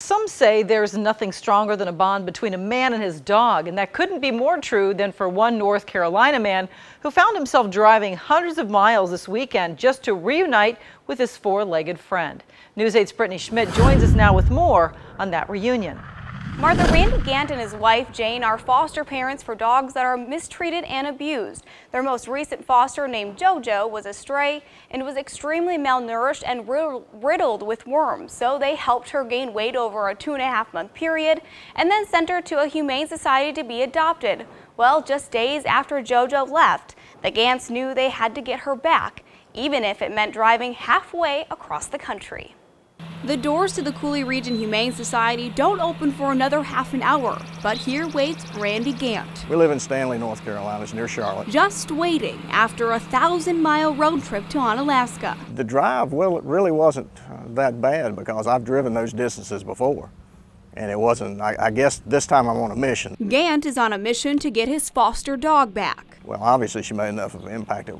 Some say there's nothing stronger than a bond between a man and his dog, and that couldn't be more true than for one North Carolina man who found himself driving hundreds of miles this weekend just to reunite with his four-legged friend. News 8's Brittany Schmidt joins us now with more on that reunion. Martha, Randy Gant and his wife Jane are foster parents for dogs that are mistreated and abused. Their most recent foster, named JoJo, was a stray and was extremely malnourished and riddled with worms. So they helped her gain weight over a 2.5-month period and then sent her to a humane society to be adopted. Well, just days after JoJo left, the Gants knew they had to get her back, even if it meant driving halfway across the country. The doors to the Cooley Region Humane Society don't open for another half an hour, but here waits Randy Gant. We live in Stanley, North Carolina, it's near Charlotte. Just waiting after a 1,000-mile road trip to Onalaska. The drive, well, it really wasn't that bad because I've driven those distances before. And it wasn't, I guess this time I'm on a mission. Gant is on a mission to get his foster dog back. Well, obviously she made enough of an impact.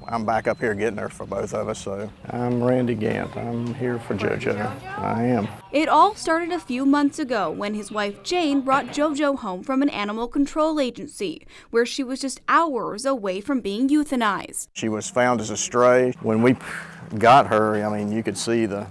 I'm back up here getting her for both of us, so. I'm Randy Gant. I'm here for JoJo. I am. It all started a few months ago when his wife Jane brought JoJo home from an animal control agency, where she was just hours away from being euthanized. She was found as a stray. When we got her, I mean, you could see the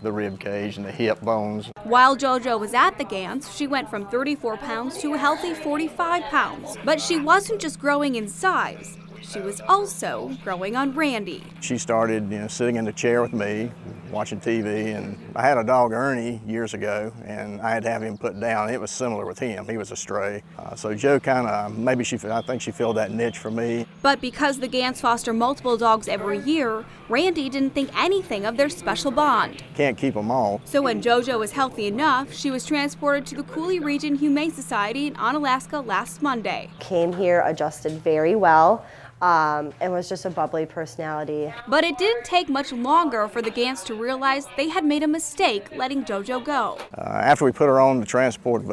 rib cage and the hip bones. While JoJo was at the Gants, she went from 34 pounds to a healthy 45 pounds. But she wasn't just growing in size. She was also growing on Randy. She started, sitting in the chair with me, watching TV, and I had a dog, Ernie, years ago, and I had to have him put down. It was similar with him. He was a stray. So Jo kind of, I think she filled that niche for me. But because the Gants foster multiple dogs every year, Randy didn't think anything of their special bond. Can't keep them all. So when JoJo was healthy enough, she was transported to the Cooley Region Humane Society in Onalaska last Monday. Came here, adjusted very well. And was just a bubbly personality. But it didn't take much longer for the Gants to realize they had made a mistake letting JoJo go. After we put her on the transport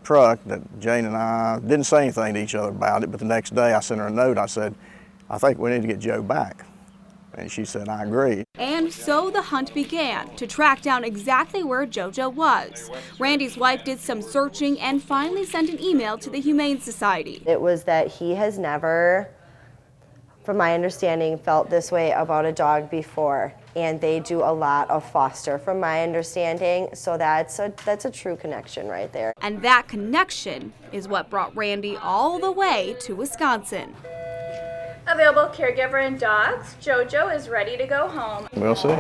truck, that Jane and I didn't say anything to each other about it, but the next day I sent her a note. I said, I think we need to get Jo back. And she said, I agree. And so the hunt began to track down exactly where JoJo was. Randy's wife did some searching and finally sent an email to the Humane Society. It was that he has never, from my understanding, felt this way about a dog before. And they do a lot of foster, from my understanding. So that's a true connection right there. And that connection is what brought Randy all the way to Wisconsin. Available caregiver and dogs, JoJo is ready to go home. We'll see.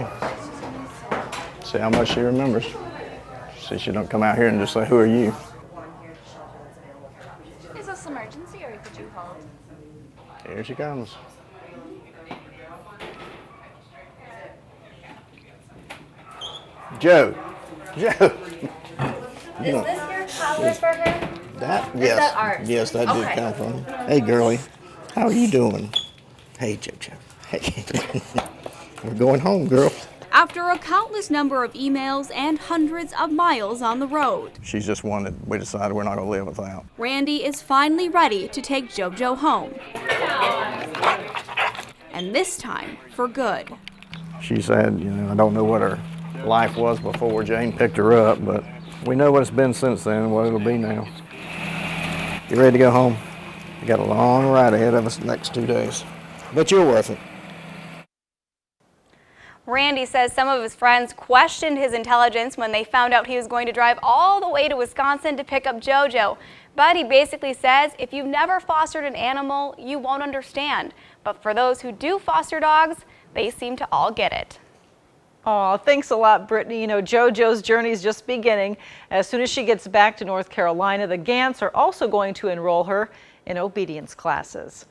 See how much she remembers. See she don't come out here and just say, who are you? Is this emergency or could you hold? Here she comes. Jo. Is this your tablet for her? That, yes. That ours? Yes, that did come from. Hey, girlie. How are you doing? Hey, JoJo. Hey. We're going home, girl. After a countless number of emails and hundreds of miles on the road, She's just one that we decided we're not going to live without. Randy is finally ready to take JoJo home. And this time, for good. She said, I don't know what her life was before Jane picked her up, but we know what it's been since then and what it'll be now. You ready to go home? We got a long ride ahead of us the next 2 days, but you're worth it. Randy says some of his friends questioned his intelligence when they found out he was going to drive all the way to Wisconsin to pick up JoJo. But he basically says if you've never fostered an animal, you won't understand. But for those who do foster dogs, they seem to all get it. Oh, thanks a lot, Brittany. JoJo's journey is just beginning. As soon as she gets back to North Carolina, the Gants are also going to enroll her in obedience classes.